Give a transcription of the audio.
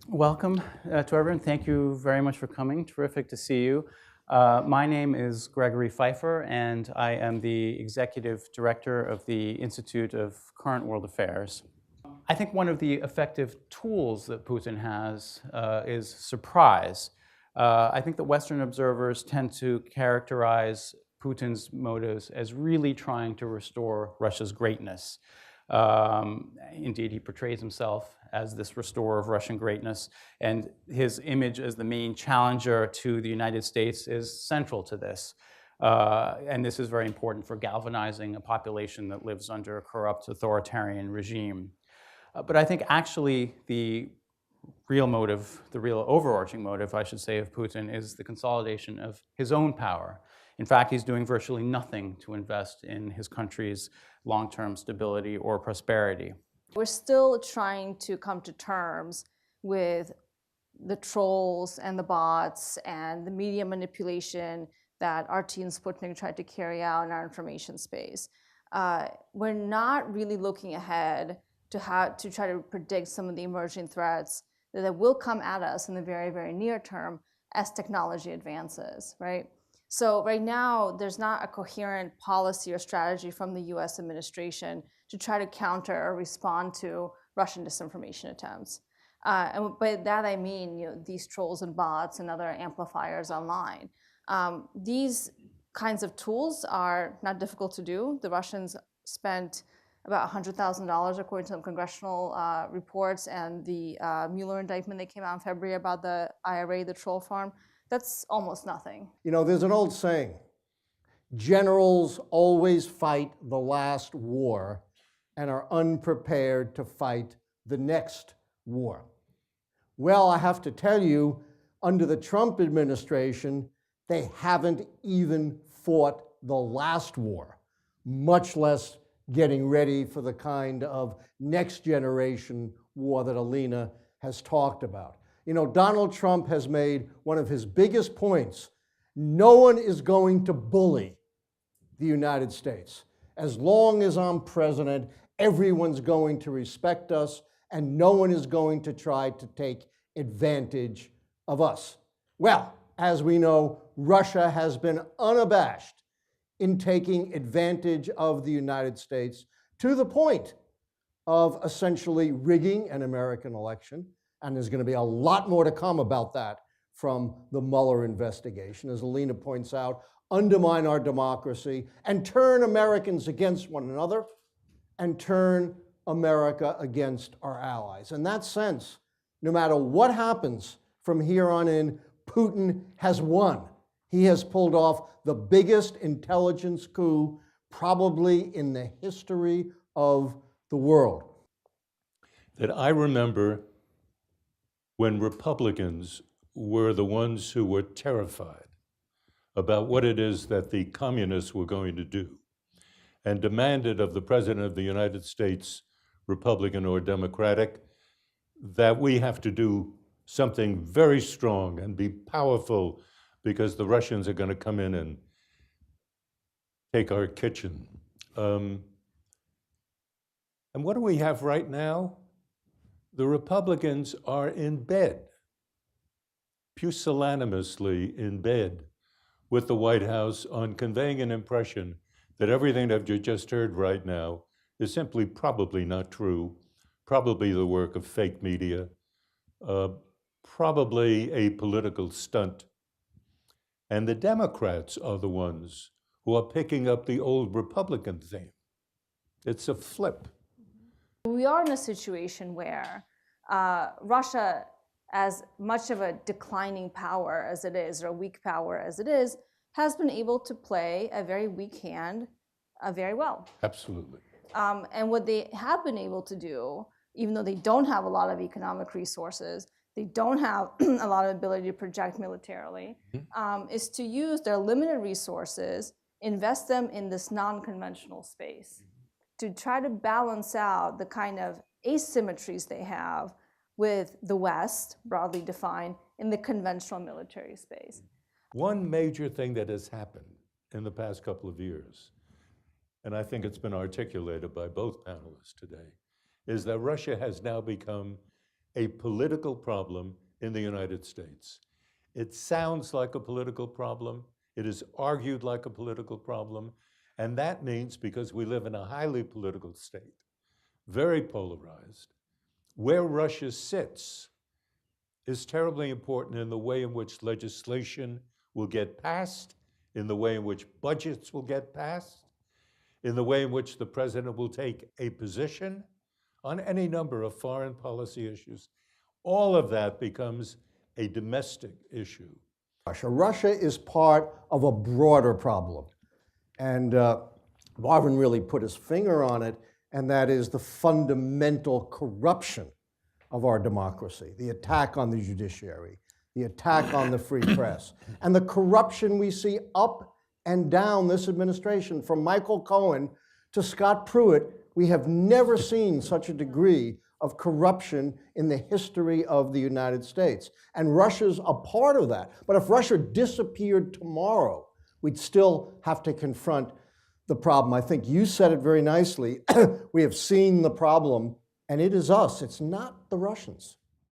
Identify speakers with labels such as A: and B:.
A: Welcome to everyone. Thank you very much for coming. Terrific to see you. My name is Gregory Pfeiffer, and I am the Executive Director of the Institute of Current World Affairs. I think one of the effective tools that Putin has is surprise. I think that Western observers tend to characterize Putin's motives as really trying to restore Russia's greatness. Indeed, he portrays himself as this restorer of Russian greatness, and his image as the main challenger to the United States is central to this. And this is very important for galvanizing a population that lives under a corrupt authoritarian regime. But I think actually the real motive, the real overarching motive, I should say, of Putin is the consolidation of his own power. In fact, he's doing virtually nothing to invest in his country's long-term stability or prosperity.
B: We're still trying to come to terms with the trolls and the bots and the media manipulation that RT and Sputnik tried to carry out in our information space. We're not really looking ahead to try to predict some of the emerging threats that will come at us in the very, very near term as technology advances, right? So right now, there's not a coherent policy or strategy from the US administration to try to counter or respond to Russian disinformation attempts. And by that I mean, these trolls and bots and other amplifiers online. These kinds of tools are not difficult to do. The Russians spent about $100,000 according to some congressional reports, and the Mueller indictment that came out in February about the IRA, the troll farm. That's almost nothing.
C: There's an old saying, generals always fight the last war and are unprepared to fight the next war. Well, I have to tell you, under the Trump administration, they haven't even fought the last war, much less getting ready for the kind of next generation war that Alina has talked about. Donald Trump has made one of his biggest points. No one is going to bully the United States. As long as I'm president, everyone's going to respect us, and no one is going to try to take advantage of us. Well, as we know, Russia has been unabashed in taking advantage of the United States to the point of essentially rigging an American election. And there's going to be a lot more to come about that from the Mueller investigation, as Alina points out, undermine our democracy and turn Americans against one another and turn America against our allies. In that sense, no matter what happens from here on in, Putin has won. He has pulled off the biggest intelligence coup probably in the history of the world.
D: That I remember when Republicans were the ones who were terrified about what it is that the communists were going to do and demanded of the President of the United States, Republican or Democratic, that we have to do something very strong and be powerful because the Russians are going to come in and take our kitchen. And what do we have right now? The Republicans are in bed, pusillanimously in bed with the White House on conveying an impression that everything that you just heard right now is simply probably not true, probably the work of fake media, probably a political stunt. And the Democrats are the ones who are picking up the old Republican theme. It's a flip.
B: We are in a situation where Russia, as much of a declining power as it is, or a weak power as it is, has been able to play a very weak hand very well.
D: Absolutely.
B: And what they have been able to do, even though they don't have a lot of economic resources, they don't have a lot of ability to project militarily, is to use their limited resources, invest them in this non-conventional space, to try to balance out the kind of asymmetries they have with the West, broadly defined, in the conventional military space.
D: One major thing that has happened in the past couple of years, and I think it's been articulated by both panelists today, is that Russia has now become a political problem in the United States. It sounds like a political problem. It is argued like a political problem. And that means, because we live in a highly political state, very polarized, where Russia sits is terribly important in the way in which legislation will get passed, in the way in which budgets will get passed, in the way in which the president will take a position on any number of foreign policy issues. All of that becomes a domestic issue.
C: Russia is part of a broader problem. And Marvin really put his finger on it, and that is the fundamental corruption of our democracy, the attack on the judiciary, the attack on the free press, and the corruption we see up and down this administration, from Michael Cohen to Scott Pruitt. We have never seen such a degree of corruption in the history of the United States. And Russia's a part of that. But if Russia disappeared tomorrow, we'd still have to confront the problem. I think you said it very nicely. We have seen the problem, and it is us. It's not the Russians.